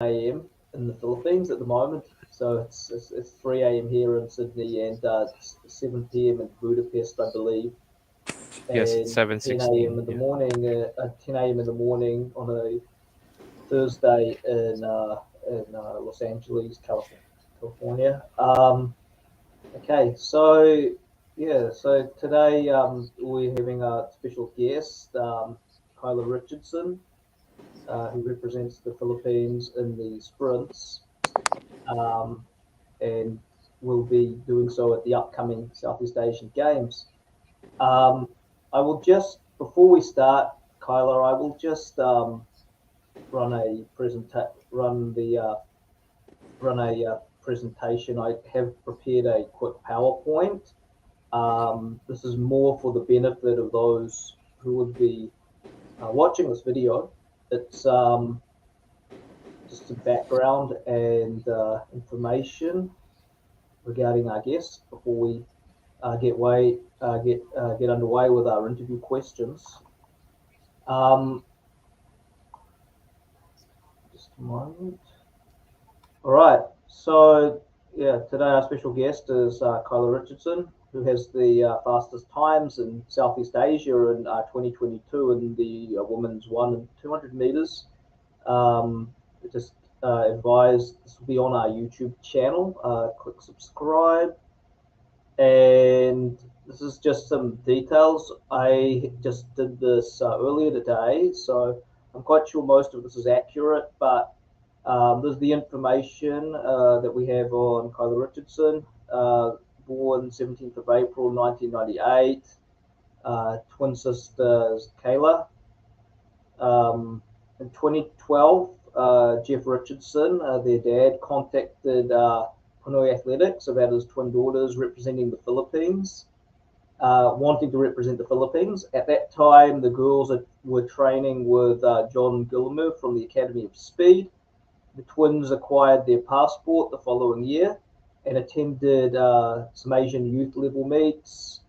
a.m. in the Philippines at the moment. So it's 3 a.m. here in Sydney and it's 7 p.m. in Budapest, I believe, Yes, it's and 7:16. Yeah. 10 a.m. in the morning on a Thursday in Los Angeles, California. Okay, so yeah, so today we're having a special guest, Kyla Richardson, who represents the Philippines in the sprints, um, and will be doing so at the upcoming Southeast Asian Games. Um, I will just, before we start, Kyla, I will just run the run a presentation. I have prepared a quick PowerPoint. This is more for the benefit of those who would be watching this video. It's just some background and information regarding our guests before we get underway with our interview questions. Um, just a moment. All right. So yeah, today our special guest is Kyla Richardson, who has the fastest times in Southeast Asia in 2022 in the women's 1 and 200 meters. Um, just advise this will be on our YouTube channel. Click subscribe. And this is just some details. I just did this earlier today, so I'm quite sure most of this is accurate, but there's the information that we have on Kyla Richardson, born 17th of April 1998, twin sisters Kayla. In 2012, Jeff Richardson, their dad, contacted PinoyAthletics about his twin daughters representing the Philippines, wanting to represent the Philippines. At that time, the girls were training with John Gilmer from the Academy of Speed. The twins acquired their passport the following year and attended some Asian youth level meets.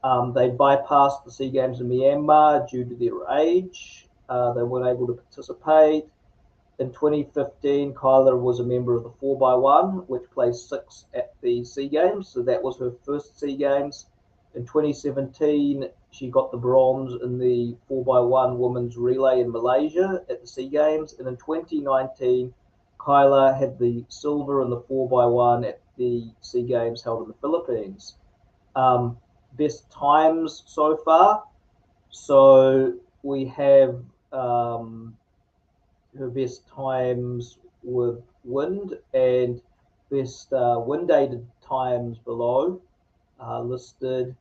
They bypassed the SEA Games in Myanmar due to their age. They weren't able to participate. In 2015, Kyla was a member of the 4x1, which placed sixth at the SEA Games. So that was her first SEA Games. In 2017, she got the bronze in the 4x1 women's relay in Malaysia at the SEA Games. And in 2019, Kyla had the silver in the 4x1 at the SEA Games held in the Philippines. Best times so far. So we have her best times with wind and best wind-aided times below listed.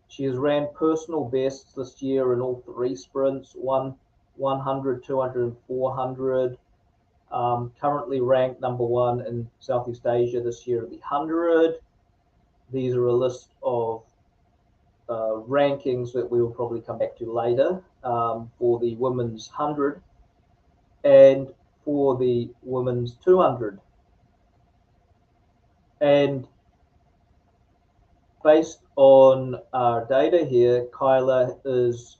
She has ran personal bests this year in all three sprints, 100, 200, and 400. Currently ranked number one in Southeast Asia this year at the 100. These are a list of rankings that we will probably come back to later for the women's 100 and for the women's 200. And based on our data here, Kyla is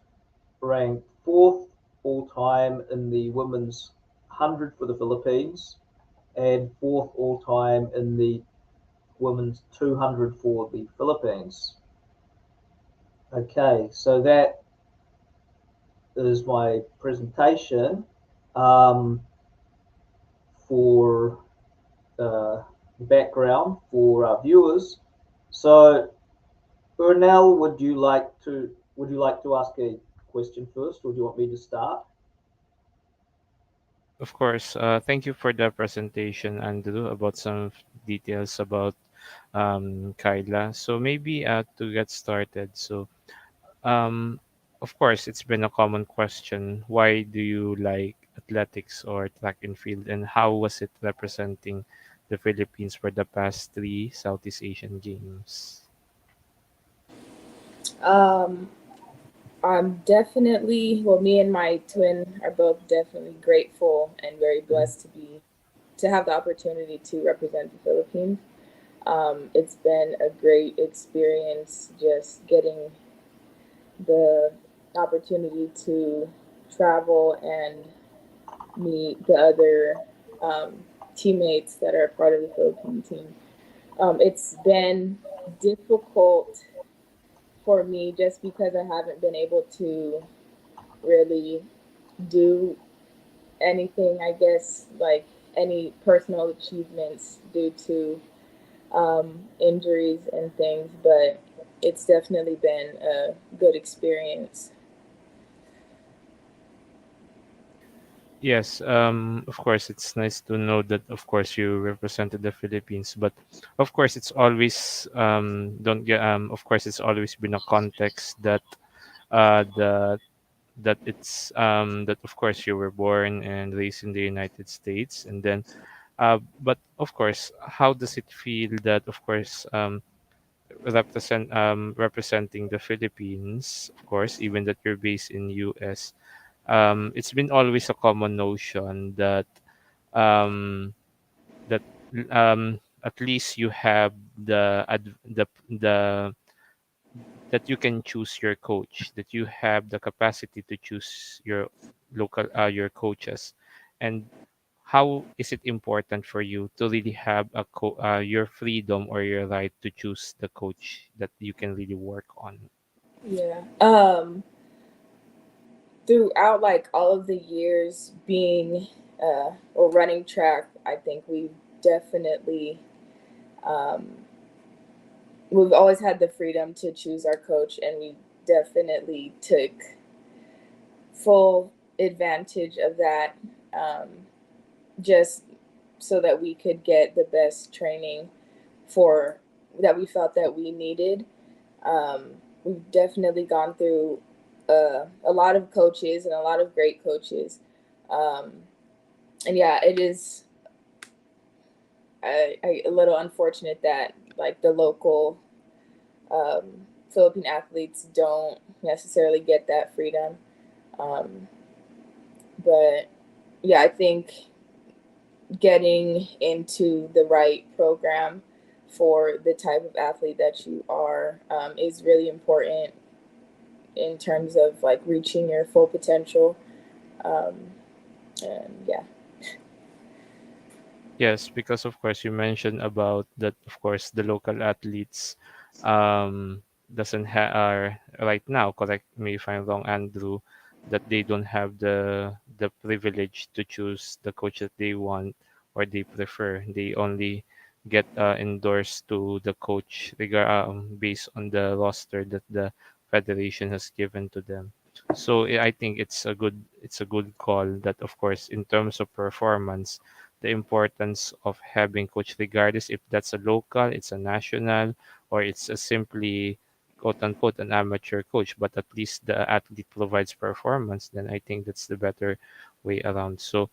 ranked fourth all time in the women's 100 for the Philippines and fourth all time in the women's 200 for the Philippines. Okay, so that is my presentation for background for our viewers. So, Airnel, would you like to ask a question first, or do you want me to start? Of course. Thank you for the presentation, Andrew, about some details about Kyla. So maybe to get started. So um, of course, it's been a common question. Why do you like athletics or track and field, and how was it representing the Philippines for the past three Southeast Asian Games? Um, I'm definitely, well, me and my twin are both definitely grateful and very blessed to have the opportunity to represent the Philippines. It's been a great experience just getting the opportunity to travel and meet the other teammates that are part of the Philippine team. It's been difficult for me just because I haven't been able to really do anything, I guess, like any personal achievements due to injuries and things, but it's definitely been a good experience. Yes, of course, it's nice to know that, of course, you represented the Philippines, but of course, it's always don't get of course, it's always been a context that the that it's that of course you were born and raised in the United States, and then but of course, how does it feel that, of course, representing the Philippines, of course, even that you're based in US, it's been always a common notion that um, that at least you have the that you can choose your coach, that you have the capacity to choose your your coaches, and how is it important for you to really have your freedom or your right to choose the coach that you can really work on? Yeah. Throughout like all of the years being or running track, I think definitely um, we've always had the freedom to choose our coach, and we definitely took full advantage of that, um, just so that we could get the best training for that we felt that we needed. We've definitely gone through a lot of coaches and a lot of great coaches. Um, and yeah, it is a little unfortunate that like the local Philippine athletes don't necessarily get that freedom. Um, but yeah, I think getting into the right program for the type of athlete that you are is really important in terms of like reaching your full potential. Um, and yeah. Yes, because of course you mentioned about that. Of course, the local athletes doesn't have are right now. Correct me if I'm wrong, Andrew. That they don't have the privilege to choose the coach that they want or they prefer. They only get endorsed to the coach based on the roster that the federation has given to them. So I think it's a good call that, of course, in terms of performance, the importance of having coach, regardless if that's a local, it's a national, or it's a simply quote unquote an amateur coach, but at least the athlete provides performance, then I think that's the better way around. So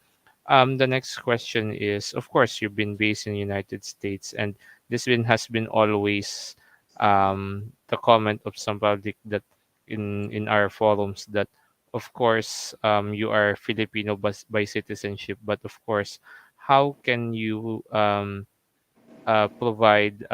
the next question is, of course, you've been based in the United States, and has been always the comment of some public that in our forums that, of course, you are Filipino by citizenship, but of course, how can you provide,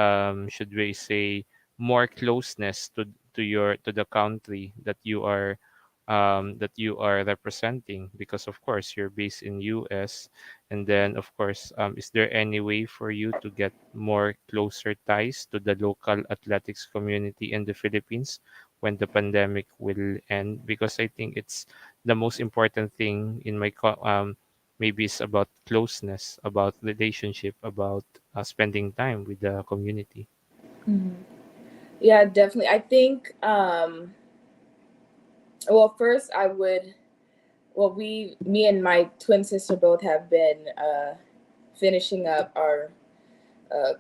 should we say, more closeness to the country that you are representing, because of course you're based in US, and then of course, is there any way for you to get more closer ties to the local athletics community in the Philippines when the pandemic will end? Because I think it's the most important thing in maybe it's about closeness, about relationship, about spending time with the community. Mhm. Yeah, definitely. I think, well, first I would, well, me and my twin sister both have been finishing up our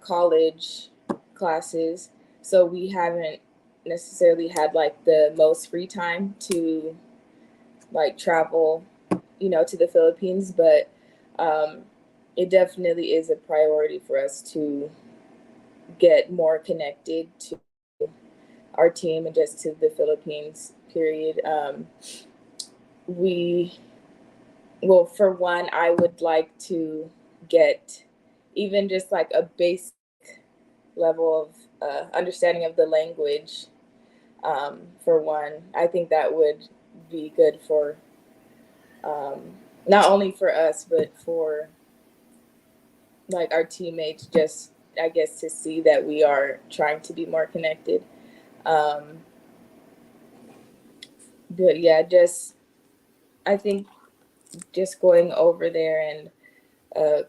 college classes. So we haven't necessarily had like the most free time to like travel, to the Philippines, but um, it definitely is a priority for us to get more connected to our team and just to the Philippines, period. We, well, for one, I would like to get even just like a basic level of understanding of the language. For one, I think that would be good for not only for us, but for like our teammates, just I guess to see that we are trying to be more connected. Um, but yeah, just I think just going over there and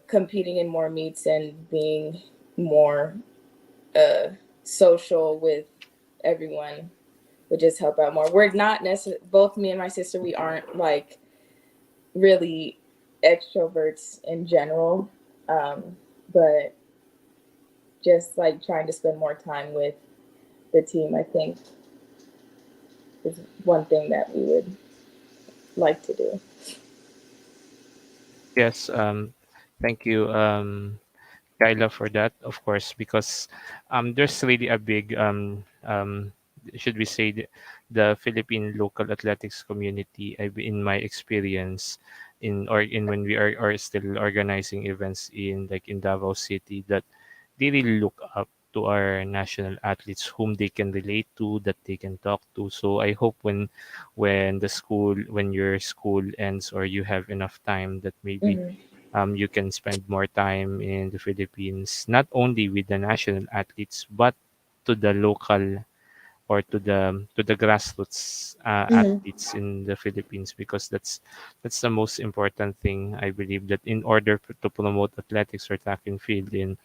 competing in more meets and being more uh, social with everyone would just help out more. We're not necessarily, both me and my sister, we aren't like really extroverts in general, but just like trying to spend more time with the team, I think is one thing that we would like to do. Yes, thank you, Kyla, for that, of course, because there's really a big, should we say, the Philippine local athletics community. In my experience, in when we are still organizing events in like in Davao City, that they really look up to our national athletes whom they can relate to, that they can talk to. So I hope when your school ends or you have enough time, that maybe Mm-hmm. you can spend more time in the Philippines, not only with the national athletes, but to the local or to the grassroots Mm-hmm. athletes in the Philippines, because that's the most important thing. I believe that in order to promote athletics or track and field in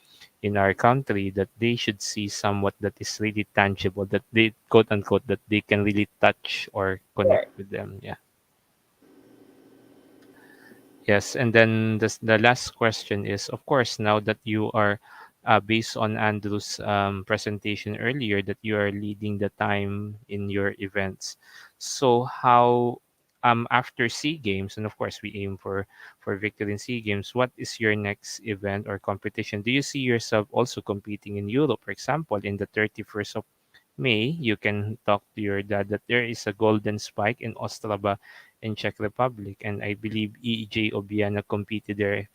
our country, that they should see somewhat that is really tangible, that they quote unquote that they can really touch or connect Right. with them. Yeah. Yes, and then the last question is, of course, now that you are, based on Andrew's presentation earlier, that you are leading the time in your events. So how, after Sea Games, and of course we aim for victory in Sea Games, what is your next event or competition? Do you see yourself also competing in Europe, for example, in the 31st of May? You can talk to your dad that there is a golden spike in Ostrava in Czech Republic, and I believe EJ Obiana competed there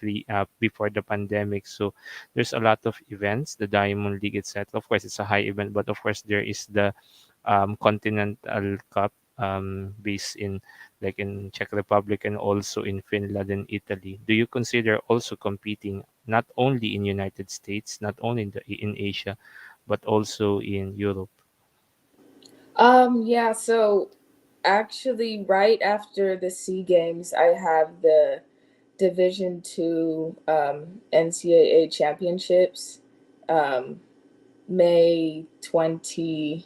before the pandemic. So there's a lot of events, the Diamond League, etc. Of course, it's a high event, but of course there is the Continental Cup, based in like in Czech Republic and also in Finland and Italy. Do you consider also competing not only in United States, not only in Asia, but also in Europe? Yeah, so actually right after the Sea Games, I have the Division 2 NCAA championships, um, May 28th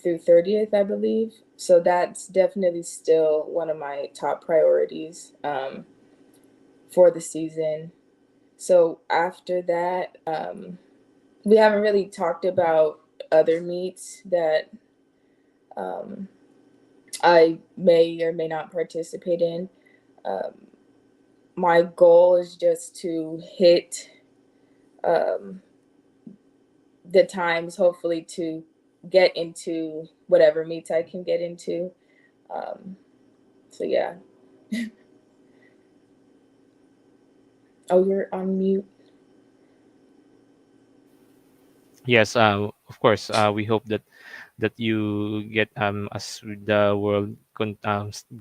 through 30th, I believe. So that's definitely still one of my top priorities for the season. So after that, we haven't really talked about other meets that um, I may or may not participate in. Um, my goal is just to hit um, the times, hopefully, to get into whatever meets I can get into. Um, so, yeah. Oh, you're on mute. Yes, of course. We hope that you get, as the world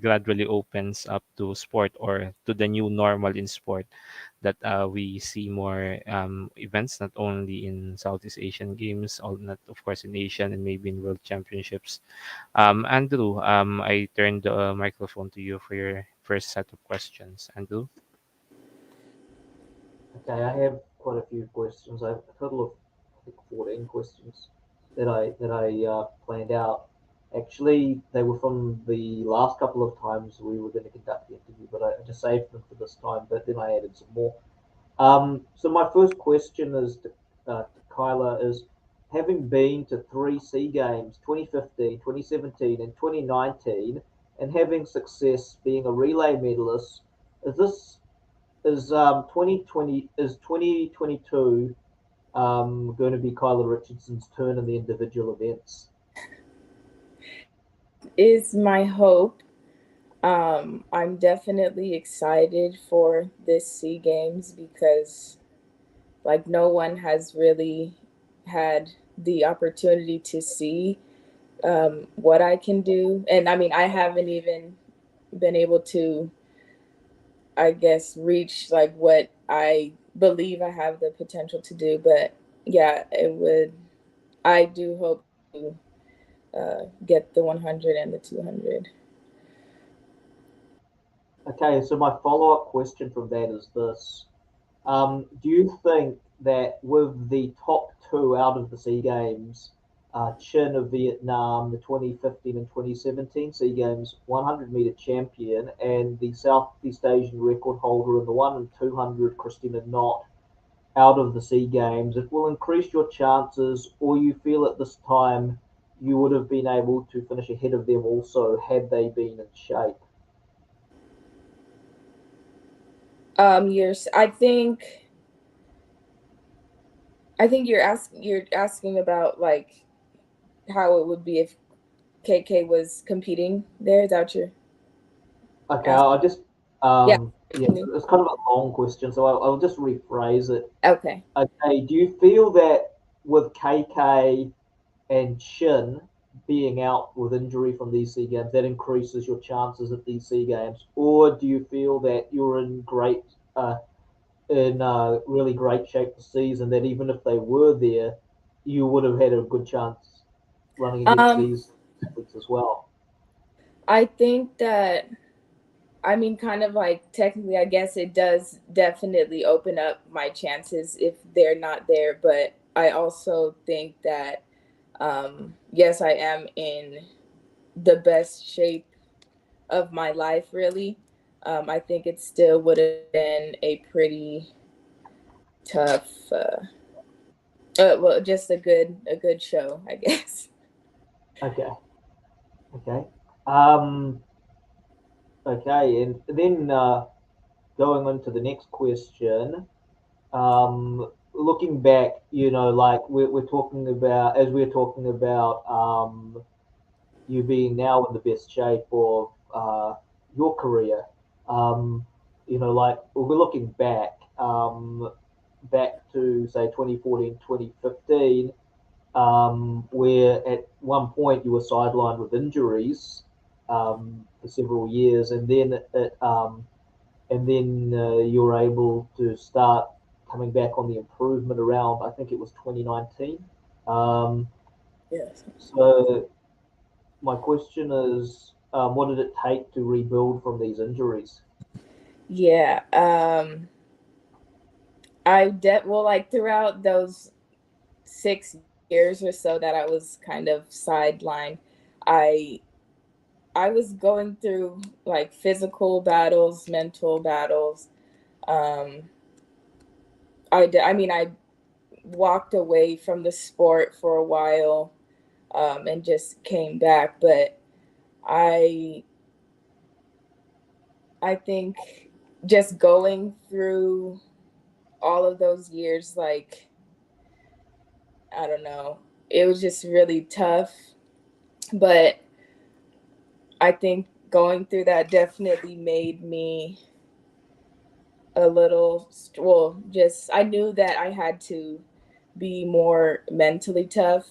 gradually opens up to sport or to the new normal in sport, that we see more events not only in Southeast Asian Games, all not of course in Asian and maybe in World Championships. Andrew, I turn the microphone to you for your first set of questions. Andrew. Okay, I have quite a few questions. I have a total of I think 14 questions that I planned out. Actually, they were from the last couple of times we were going to conduct the interview, but I just saved them for this time. But then I added some more. So my first question is to Kyla is, having been to three Sea Games, 2015, 2017, and 2019, and having success being a relay medalist, is this is 2022 going to be Kyla Richardson's turn in the individual events? That is my hope. I'm definitely excited for this Sea Games because, like, no one has really had the opportunity to see what I can do. And I mean, I haven't even been able to I guess, reach like what I believe I have the potential to do. But yeah, it would. I do hope to get the 100 and the 200. Okay, so my follow-up question from that is this. Do you think that with the top two out of the SEA Games, Chinh of Vietnam, the 2015 and 2017 SEA Games 100-meter champion, and the Southeast Asian record holder in the 1 and 200, Christina Knott, out of the SEA Games, it will increase your chances, or you feel at this time you would have been able to finish ahead of them also had they been in shape? I think you're asking about like how it would be if KK was competing there. Is that what you're Okay, asking? I'll just Yeah. yeah, it's kind of a long question, so I'll just rephrase it. Okay. Okay, do you feel that with KK and Chinh being out with injury from these SEA Games, that increases your chances at these SEA Games, or do you feel that you're in really great shape this season? That even if they were there, you would have had a good chance running against Um, these athletes as well. I think that I mean, kind of like technically, I guess it does definitely open up my chances if they're not there. But I also think that, yes, I am in the best shape of my life, really. I think it still would have been a pretty tough, well, just a good show, I guess. Okay, okay. Um, okay, and then going on to the next question. Looking back, like we're talking about, as we're talking about, you being now in the best shape of your career. Um, like we're looking back to say 2014, 2015, where at one point you were sidelined with injuries for several years, and then you were able to start coming back on the improvement around, I think it was 2019. Um, Yes. so my question is, what did it take to rebuild from these injuries? Yeah. Well, like throughout those 6 years or so that I was kind of sidelined, I I was going through like physical battles, mental battles. Um, I mean, I walked away from the sport for a while, and just came back. But I, I think just going through all of those years, like, I don't know, it was just really tough. But I think going through that definitely made me a little, well, just I knew that I had to be more mentally tough.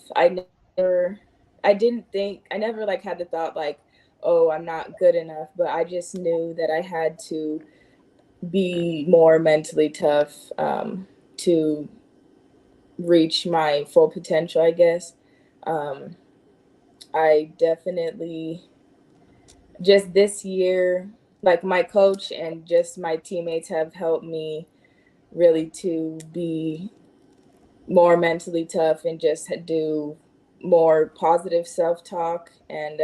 never I didn't think, I never like had the thought like, oh, I'm not good enough, but I just knew that I had to be more mentally tough, to reach my full potential, I guess. um, I definitely, just this year, like my coach and just my teammates have helped me really to be more mentally tough and just do more positive self-talk, and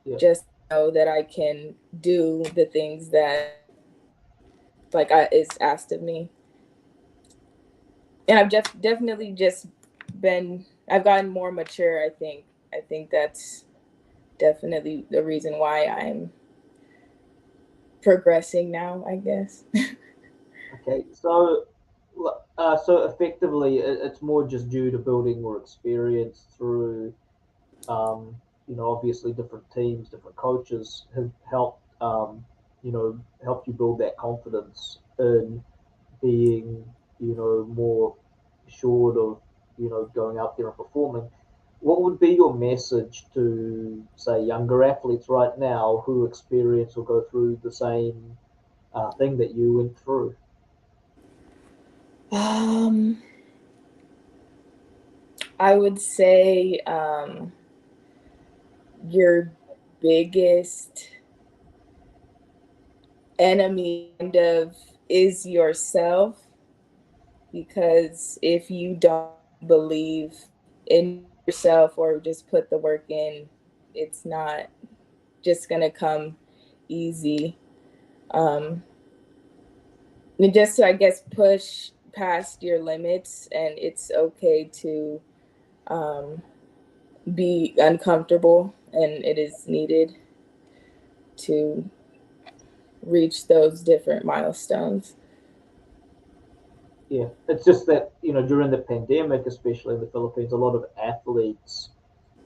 Yeah, just know that I can do the things that is asked of me. And I've definitely just been, I've gotten more mature. I think that's definitely the reason why I'm progressing now, I guess. okay. So effectively, it's more just due to building more experience through, um, obviously different teams, different coaches have helped you build that confidence in being, more assured of, going out there and performing. What would be your message to, say, younger athletes right now who experience or go through the same thing that you went through? I would say your biggest enemy kind of is yourself, because if you don't believe in yourself or just put the work in, it's not just gonna come easy. And just to, I guess, push past your limits, and it's okay to be uncomfortable, and it is needed to reach those different milestones. Yeah, it's just that, during the pandemic, especially in the Philippines, a lot of athletes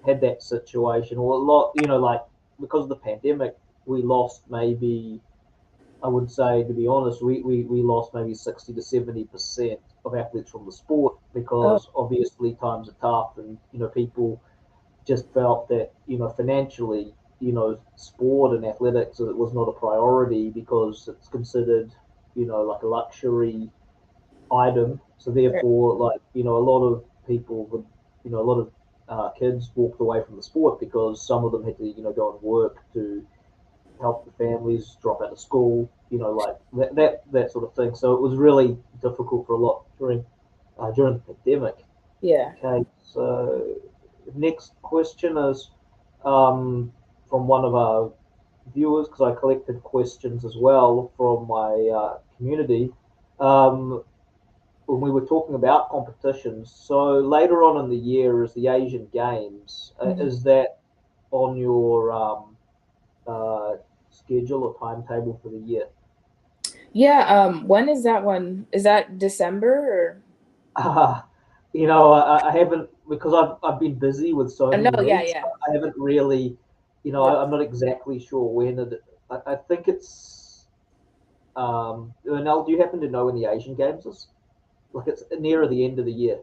had that situation, or a lot, like, because of the pandemic, we lost maybe, I would say, to be honest, we lost maybe 60 to 70% of athletes from the sport, Oh, because obviously times are tough, and people just felt that, financially, sport and athletics, it was not a priority because it's considered, like a luxury item. So therefore, like, a lot of people would, a lot of kids walked away from the sport because some of them had to, go and work to help the families drop out of school, like that sort of thing. So it was really difficult for a lot during the pandemic. yeah. Okay, so next question is from one of our viewers, because I collected questions as well from my community. Um, when we were talking about competitions, so later on in the year is the Asian Games. Mhm. Is that on your uh, schedule or timetable for the year? Yeah. When is that one? Is that December or? Uh, I haven't, because I've been busy with so Oh, no. many Yeah. meets. Yeah. I haven't really, Look. I'm not exactly sure when it. I think it's. Ernel, do you happen to know when the Asian Games is? Like, it's nearer the end of the year.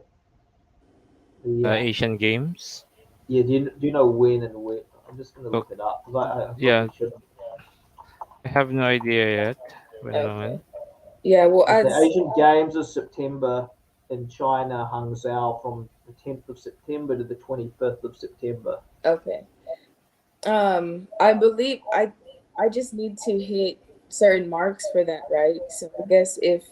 The Asian Games. Yeah. Do you know when and where? I'm just gonna Oh, look it up because I yeah, probably should. I have no idea yet. One Okay. moment. Yeah. Well, The as Asian Games is September in China, Hangzhou, from the 10th of September to the 25th of September. okay. I believe I just need to hit certain marks for that, right? So I guess if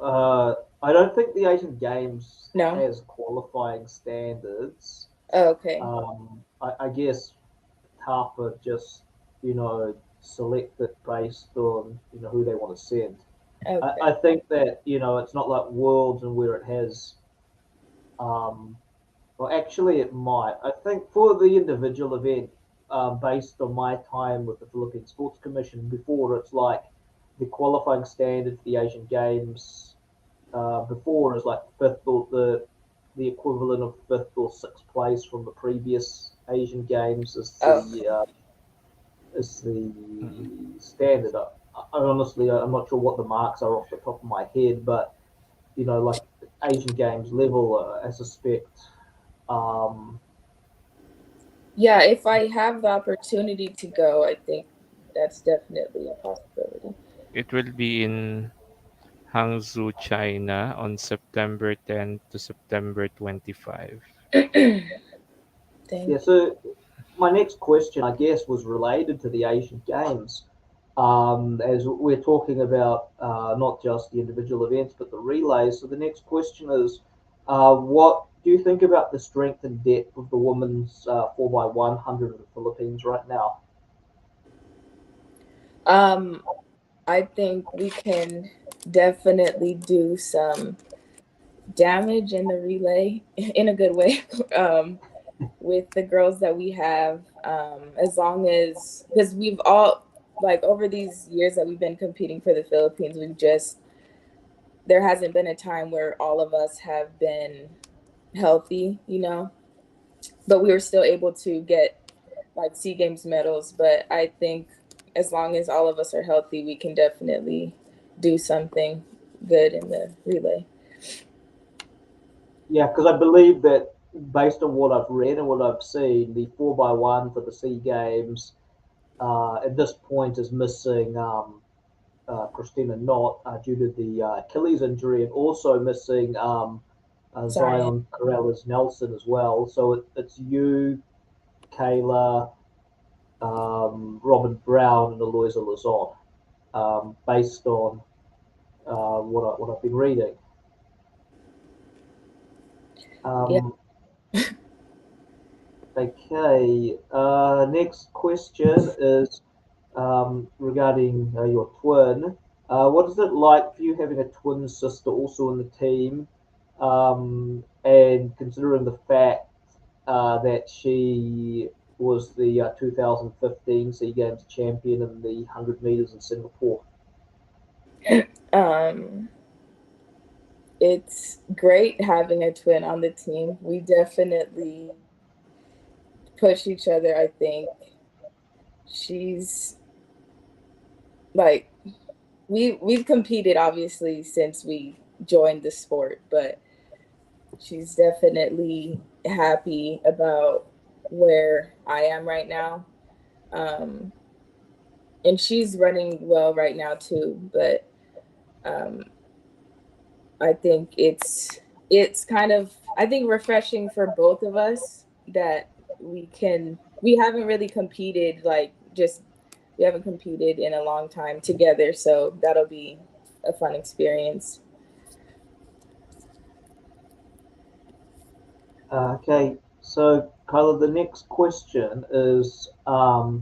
I don't think the Asian Games no. has qualifying standards. Oh, okay. I guess TAFA just, select it based on, who they want to send. I Okay. think that, it's not like Worlds and where it has, um, well, actually, it might. I think for the individual event, based on my time with the Philippine Sports Commission before, it's like the qualifying standard for the Asian Games before is like fifth, or the equivalent of fifth or sixth place from the previous Asian Games Okay. is the Mm. standard. I honestly, I'm not sure what the marks are off the top of my head, but like Asian Games level, I suspect. Um, Yeah, if I have the opportunity to go, I think that's definitely a possibility. It will be in Hangzhou, China on September 10th to September 25. yeah, Thank you. so my next question, I guess, was related to the Asian Games. As we're talking about not just the individual events, but the relays. So the next question is, what do you think about the strength and depth of the women's 4x100 in the Philippines right now? Um, I think we can definitely do some damage in the relay in a good way. With the girls that we have, as long as, because we've all, like, over these years that we've been competing for the Philippines, there hasn't been a time where all of us have been healthy, but we were still able to get like SEA Games medals. But I think as long as all of us are healthy, we can definitely do something good in the relay. Yeah, because I believe that based on what I've read and what I've seen, the 4x1 for the SEA Games at this point is missing Christina Knott due to the Achilles injury, and also missing Zion Corrales Nelson as well. So it's you, Kayla, Robin Brown, and Eloisa Lazon, based on what I've been reading. Okay. Next question is regarding your twin. What is it like for you having a twin sister also in the team, and considering the fact that she was the 2015 SEA Games champion in the 100 meters in Singapore? It's great having a twin on the team. We definitely push each other, I think. She's like, we've competed obviously since we joined the sport, but she's definitely happy about where I am right now. And she's running well right now too, but I think it's kind of, I think, refreshing for both of us that we haven't really competed, we haven't competed in a long time together, so that'll be a fun experience. Okay, so Kyla, the next question is, how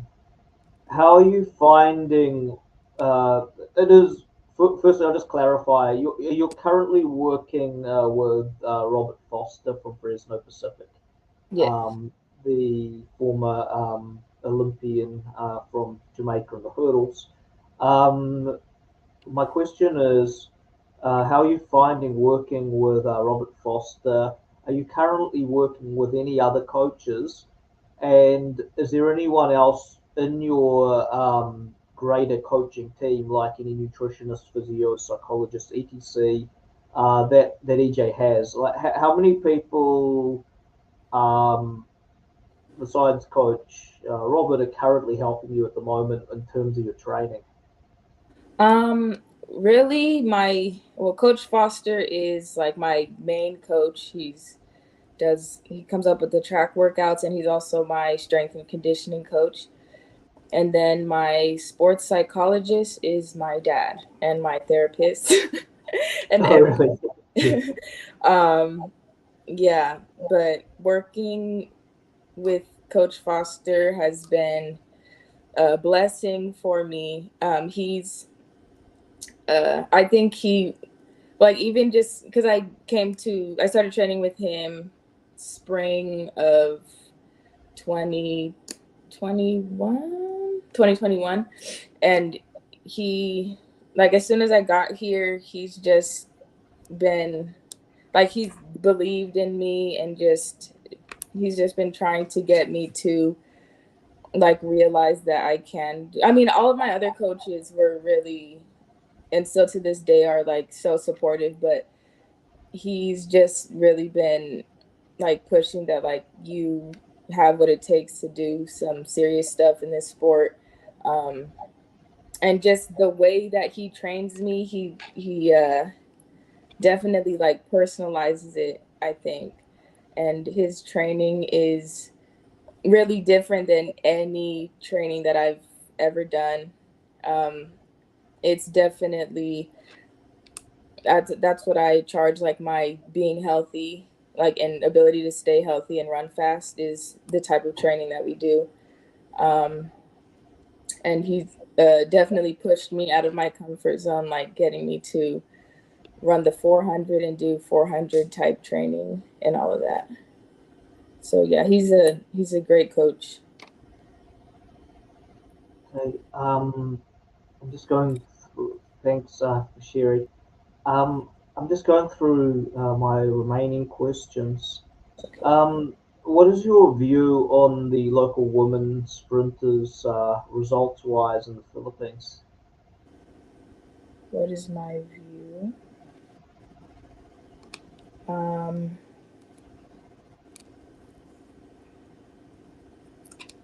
are you finding? It is. Firstly, I'll just clarify. You're currently working with Robert Foster from Fresno Pacific, Yes. the former Olympian from Jamaica in the hurdles. My question is, how are you finding working with Robert Foster? Are you currently working with any other coaches? And is there anyone else in your greater coaching team, like any nutritionist, physio, psychologist, etc., that EJ has? Like, how many people, besides Coach Robert, are currently helping you at the moment in terms of your training? Really, Coach Foster is like my main coach. He comes up with the track workouts, and he's also my strength and conditioning coach. And then my sports psychologist is my dad and my therapist. And really? yeah, but working with Coach Foster has been a blessing for me. I think even just because I started training with him spring of 2021, and he, as soon as I got here, he's just been he's believed in me, and he's just been trying to get me to realize that I can. I mean, all of my other coaches were really, and still to this day are so supportive, but he's just really been pushing that you have what it takes to do some serious stuff in this sport. And just the way that he trains me, he definitely personalizes it, I think. And his training is really different than any training that I've ever done. It's definitely, that's what I charge my being healthy, and ability to stay healthy and run fast is the type of training that we do. And he's definitely pushed me out of my comfort zone, getting me to run the 400 and do 400 type training and all of that. So yeah, he's a great coach. Okay, I'm just going through. Thanks for sharing. I'm just going through my remaining questions. Okay. What is your view on the local women sprinters results-wise in the Philippines? What is my view?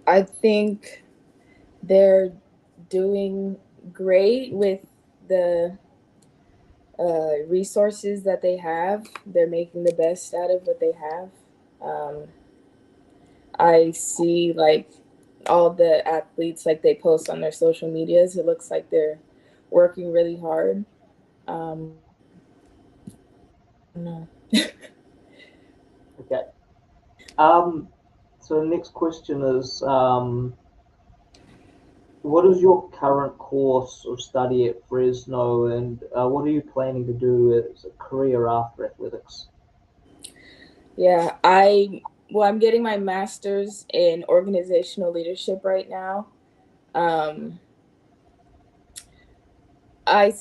I think they're doing great with the resources that they have, they're making the best out of what they have. Um, I see like all the athletes, like they post on their social medias. It looks like they're working really hard. Um, no. Okay. Um, so the next question is, what is your current course of study at Fresno, and what are you planning to do as a career after athletics? Yeah, I'm getting my master's in organizational leadership right now. Um, I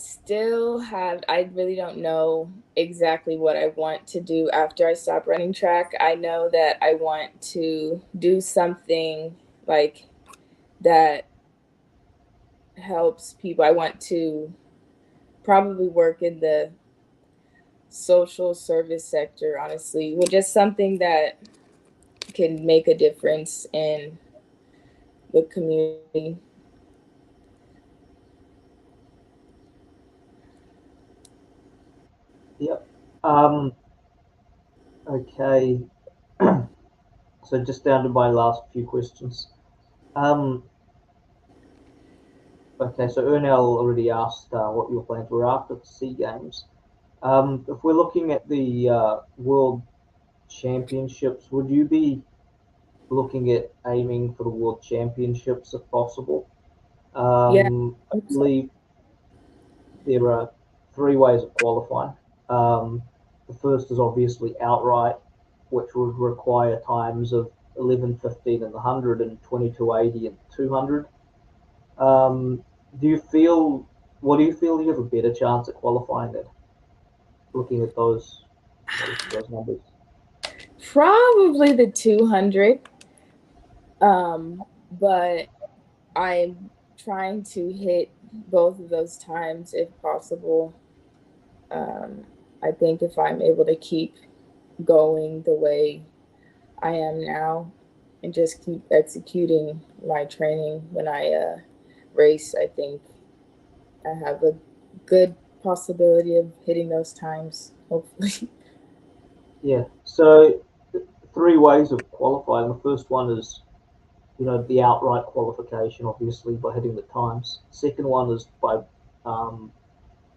really don't know exactly what I want to do after I stop running track. I know that I want to do something like that helps people. I want to probably work in the social service sector, honestly, with just something that can make a difference in the community. Yep. Um, okay. So just down to my last few questions. Um, okay, so Ernell already asked what your plans were after the SEA Games. If we're looking at the World Championships, would you be looking at aiming for the World Championships if possible? Yeah. I believe there are three ways of qualifying. Um, the first is obviously outright, which would require times of 11:15 in the 100 and 22:80 in 200. Um, do you feel, what do you feel you have a better chance at qualifying at, looking at those numbers? Probably the 200. But I'm trying to hit both of those times if possible. Um, I think if I'm able to keep going the way I am now and just keep executing my training when I race, I think I have a good possibility of hitting those times, hopefully. Yeah. So three ways of qualifying. The first one is, the outright qualification, obviously by hitting the times. Second one is by, um,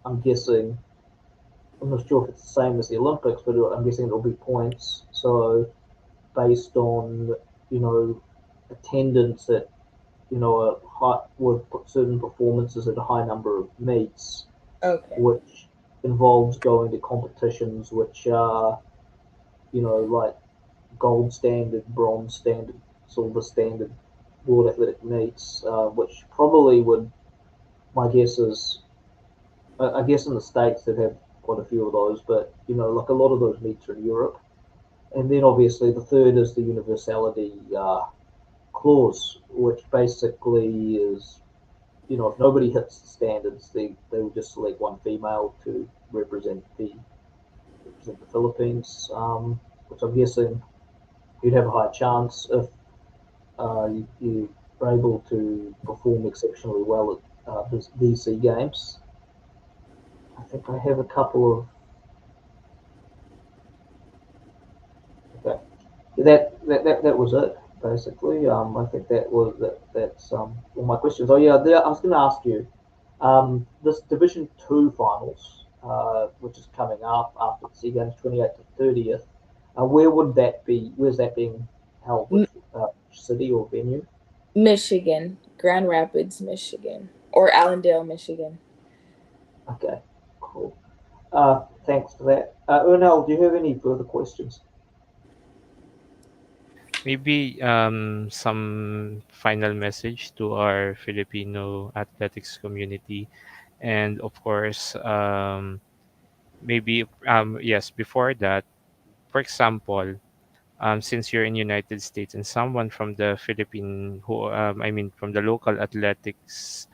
I'm guessing, I'm not sure if it's the same as the Olympics, but I'm guessing it'll be points. So based on, you know, attendance at, a high, with certain performances at a high number of meets, Okay. which involves going to competitions which are, like gold standard, bronze standard, silver standard World Athletic meets, which probably would, my guess is, I guess in the States they'd have quite a few of those, but, like a lot of those meets are in Europe. And then obviously the third is the universality clause, which basically is, if nobody hits the standards, they will just select one female to represent the Philippines, which I'm guessing you'd have a high chance if you are able to perform exceptionally well at these SEA Games. I think I have a couple of. Okay, that was it basically. I think that's all my questions. Oh yeah, I was going to ask you, this Division Two finals, which is coming up after the SEA Games, 28th to 30th. Where would that be? Where's that being held? M- Which city or venue? Michigan, Grand Rapids, Michigan, or Allendale, Michigan. Okay, cool. Thanks for that. Ernell, do you have any further questions? Maybe some final message to our Filipino athletics community, and of course, maybe yes. Before that, for example, since you're in United States and someone from the Philippine who I mean from the local athletics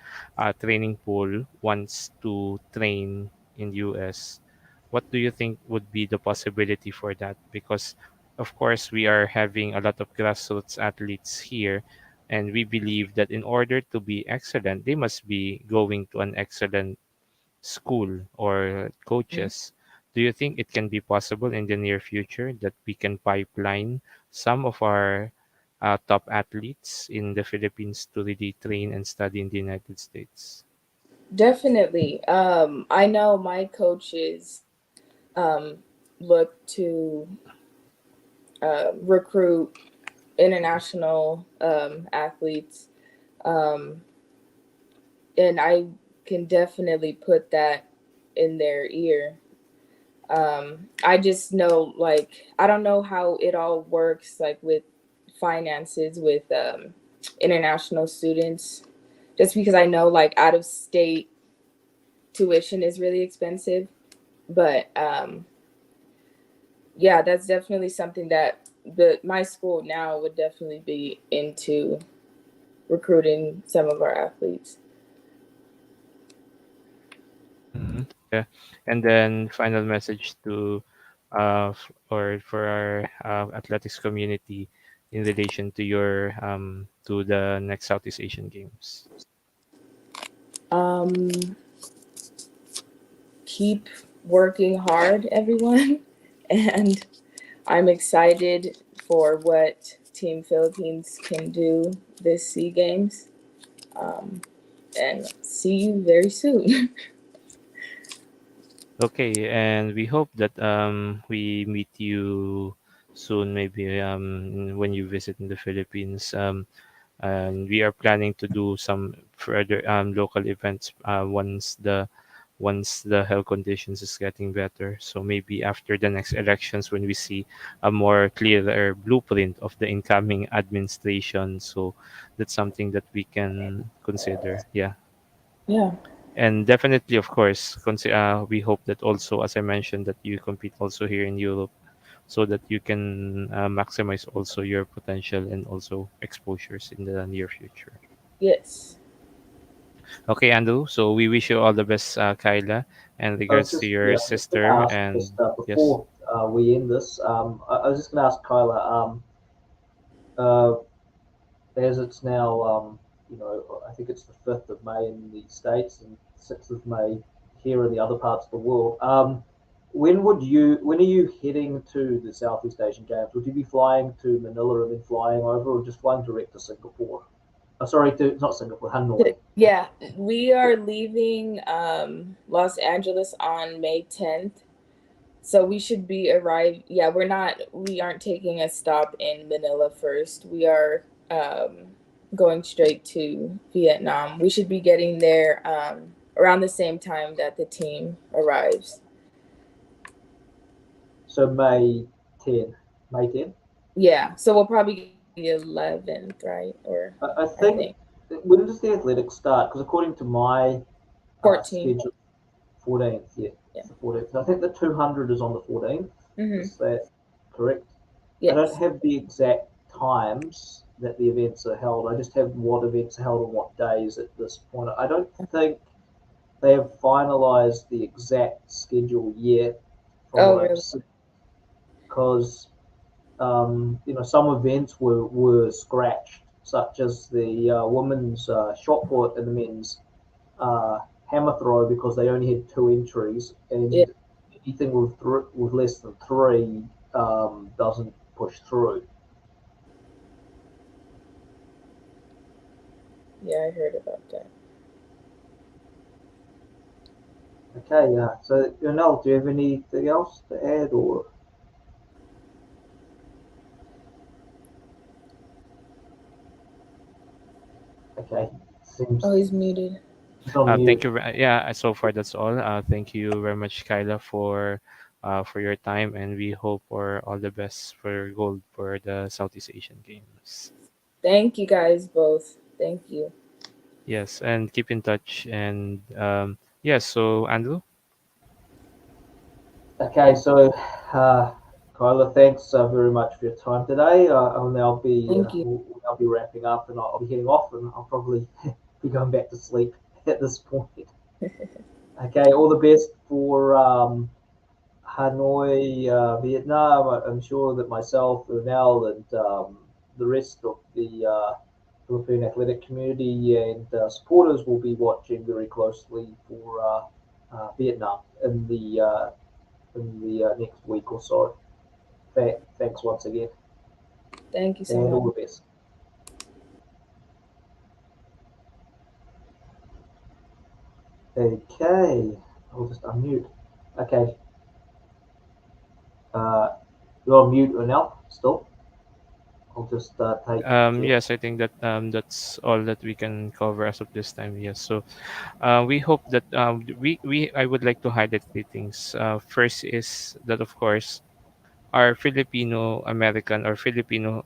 training pool wants to train in US, what do you think would be the possibility for that? Because of course we are having a lot of grassroots athletes here, and we believe that in order to be excellent, they must be going to an excellent school or coaches, do you think it can be possible in the near future that we can pipeline some of our top athletes in the Philippines to really train and study in the United States? Definitely. I know my coaches um, look to recruit international athletes, um, and I can definitely put that in their ear. I just know, like, I don't know how it all works, like with finances with international students, just because I know, like, out of state tuition is really expensive. But yeah, that's definitely something that my school now would definitely be into recruiting some of our athletes. Mhm. Yeah. And then final message to or for our athletics community in relation to your to the next Southeast Asian Games. Um, Keep working hard, everyone, and I'm excited for what Team Philippines can do this SEA Games. Um, and see you very soon. Okay, and we hope that we meet you soon, maybe when you visit in the Philippines. And we are planning to do some further local events once the health conditions is getting better. So maybe after the next elections, when we see a more clearer blueprint of the incoming administration, so that's something that we can consider. Yeah. Yeah. And definitely, of course, we hope that also, as I mentioned, that you compete also here in Europe, so that you can maximize also your potential and also exposures in the near future. Yes. Okay, Andrew. So we wish you all the best, Kyla, and I was regards to just your yeah, I was going to sister. ask And just yes, before we end this. I was just going to ask Kyla. Uh, as it's now, I think it's the 5th of May in the States and 6th of May here in the other parts of the world. When are you heading to the Southeast Asian Games? Would you be flying to Manila and then flying over, or just flying direct to Singapore? Sorry, not Singapore, Hanoi. Yeah, we are leaving Los Angeles on May 10th. So we should be arrive. Yeah, we aren't taking a stop in Manila first. We are going straight to Vietnam. We should be getting there around the same time that the team arrives. So May 10. Yeah, so we'll probably get the 11th, right? Or I I think think when does the athletics start? Because according to my 14th. schedule, 14th. Yeah, Yeah. it's the 14th. I think the 200 is on the 14th. Mm-hmm. Is that correct? I don't Yes. have the exact times that the events are held. I just have what events are held on what days at this point. I don't think they have finalized the exact schedule yet, from Oh, what I've really? seen, because some events were scratched, such as the women's shot put and the men's uh, hammer throw, because they only had two entries, Yeah. and anything with less than three doesn't push through. Yeah, I heard about that. Okay, yeah. So, Airnel, do you have anything else to add, or okay? Seems Oh, he's muted. he's on thank mute. you. Yeah, so far that's all. Thank you very much, Kyla, for your time, and we hope for all the best for gold for the Southeast Asian Games. Thank you guys both. Thank you. Yes, and keep in touch. And yes, so Andrew. Okay, so Kyla, thanks very much for your time today. Thank you. We'll now be wrapping up, and I'll be heading off, and I'll probably be going back to sleep at this point. Okay, all the best for Hanoi, Vietnam. I'm sure that myself, Ronel, and the rest of the Philippine athletic community and supporters will be watching very closely for Vietnam in the next week or so. Thanks once again, Thank you so and all much. the best. Okay, I'll just unmute. Okay, you're on mute now still. I'll just take Jeff. Yes, I think that that's all that we can cover as of this time. Yes, so we hope that we I would like to highlight three things. First is that of course our Filipino American or Filipino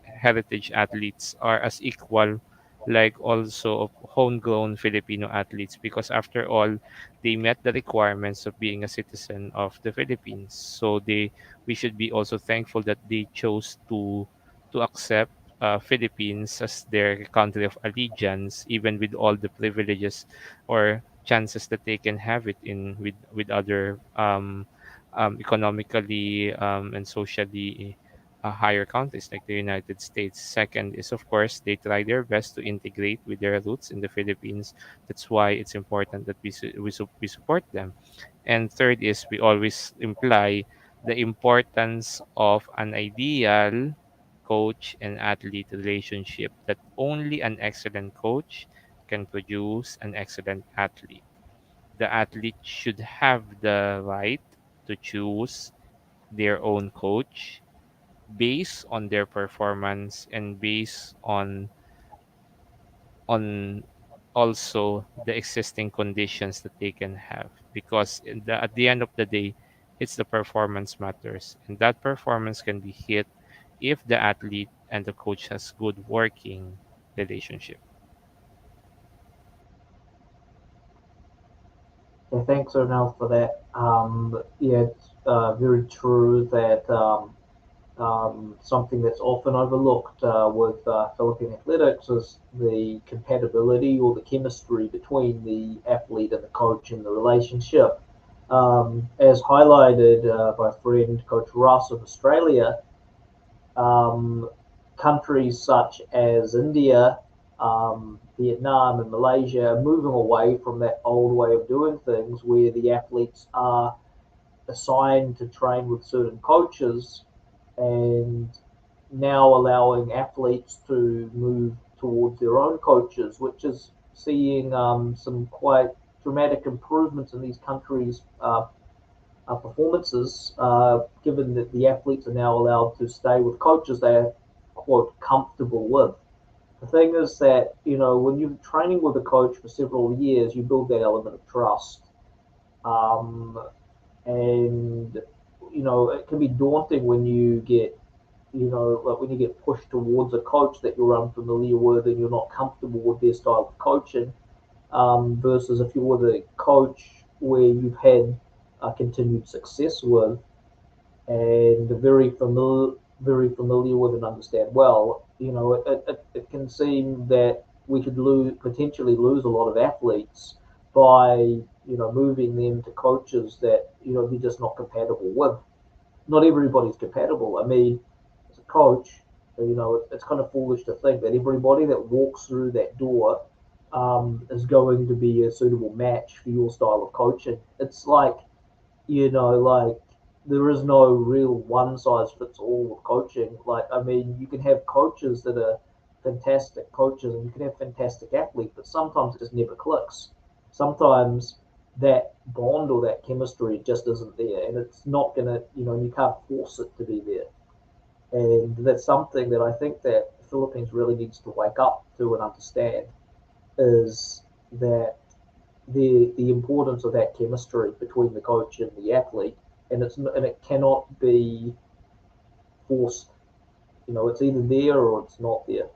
heritage athletes are as equal like also of homegrown Filipino athletes, because after all they met the requirements of being a citizen of the Philippines. So they we should be also thankful that they chose to accept Philippines as their country of allegiance, even with all the privileges or chances that they can have it in with other economically and socially higher countries like the United States. Second is, of course, they try their best to integrate with their roots in the Philippines. That's why it's important that we support them. And third is, we always imply the importance of an ideal coach and athlete relationship, that only an excellent coach can produce an excellent athlete. The athlete should have the right to choose their own coach based on their performance and based on also the existing conditions that they can have, because at the end of the day it's the performance matters, and that performance can be hit if the athlete and the coach has good working relationship. Yeah, thanks, Ernell, for that. Yeah, it's very true that something that's often overlooked with Philippine athletics is the compatibility or the chemistry between the athlete and the coach and the relationship. As highlighted by friend Coach Ross of Australia, um, countries such as India, Vietnam, and Malaysia are moving away from that old way of doing things where the athletes are assigned to train with certain coaches and now allowing athletes to move towards their own coaches, which is seeing some quite dramatic improvements in these countries' performances, given that the athletes are now allowed to stay with coaches they are, quote, comfortable with. The thing is that, when you're training with a coach for several years, you build that element of trust. Um, and, it can be daunting when you get, like when you get pushed towards a coach that you're unfamiliar with and you're not comfortable with their style of coaching, versus if you're with a coach where you've had continued success with and very familiar with and understand well, it can seem that we could potentially lose a lot of athletes by moving them to coaches that they're just not compatible with. Not everybody's compatible. I mean, as a coach, it's kind of foolish to think that everybody that walks through that door is going to be a suitable match for your style of coaching. It's like, like there is no real one size fits all with coaching. Like, I mean, you can have coaches that are fantastic coaches and you can have fantastic athletes, but sometimes it just never clicks. Sometimes that bond or that chemistry just isn't there, and it's not gonna, you can't force it to be there. And that's something that I think that the Philippines really needs to wake up to and understand is that the importance of that chemistry between the coach and the athlete, and it cannot be forced. It's either there or it's not there.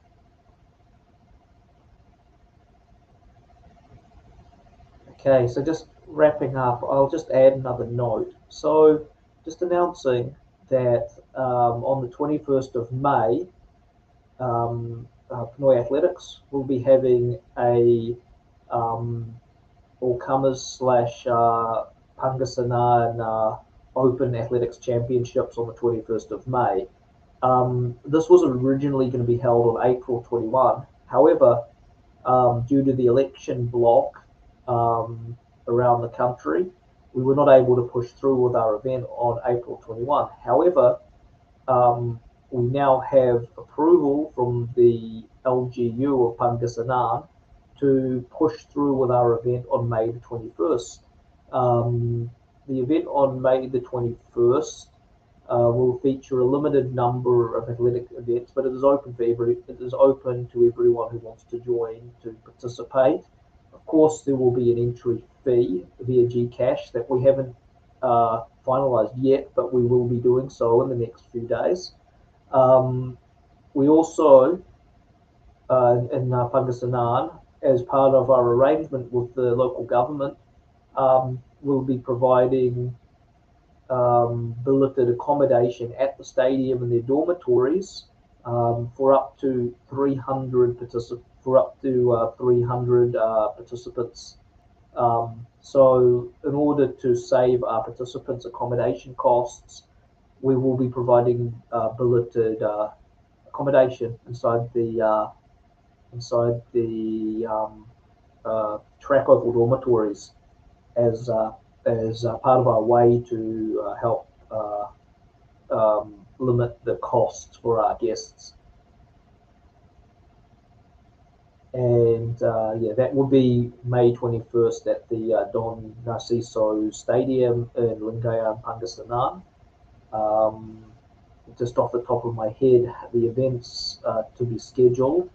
Okay, so just wrapping up, I'll just add another note. So, just announcing that on the 21st of May, PinoyAthletics will be having a all comers slash Pangasinan Open Athletics Championships on the 21st of May. This was originally going to be held on April 21. However, due to the election block, around the country, we were not able to push through with our event on April 21. However, we now have approval from the LGU of Pangasinan to push through with our event on May the 21st. The event on May the 21st will feature a limited number of athletic events, but it is open to everyone who wants to join to participate. Of course, there will be an entry fee via GCash that we haven't finalized yet, but we will be doing so in the next few days. We also, in Pangasinan, as part of our arrangement with the local government, will be providing billeted accommodation at the stadium in their dormitories for up to 300 participants. So in order to save our participants' accommodation costs, we will be providing billeted accommodation inside the track oval dormitories as part of our way to help limit the costs for our guests. And that will be May 21st at the Don Narciso Stadium in Lingayen, Pangasinan. Just off the top of my head, the events to be scheduled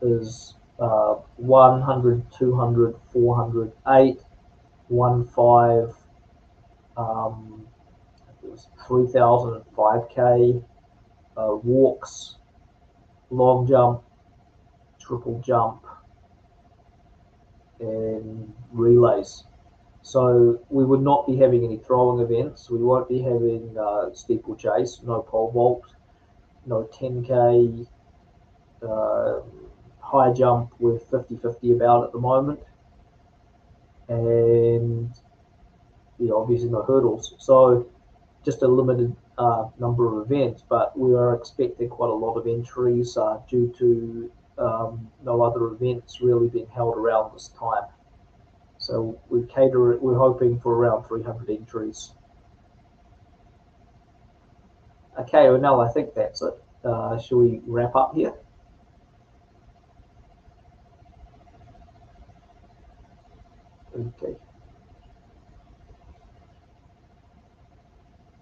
is 100, 200, 400, 8, 1, 5, it was 3,000 and 5K, walks, long jump, triple jump, and relays. So we would not be having any throwing events. We won't be having steeplechase, no pole vault, no 10K, high jump with 50-50 about at the moment, and obviously no hurdles. So just a limited number of events, but we are expecting quite a lot of entries due to no other events really being held around this time. So we're hoping for around 300 entries. Okay, Airnel, I think that's it. Shall we wrap up here? Okay.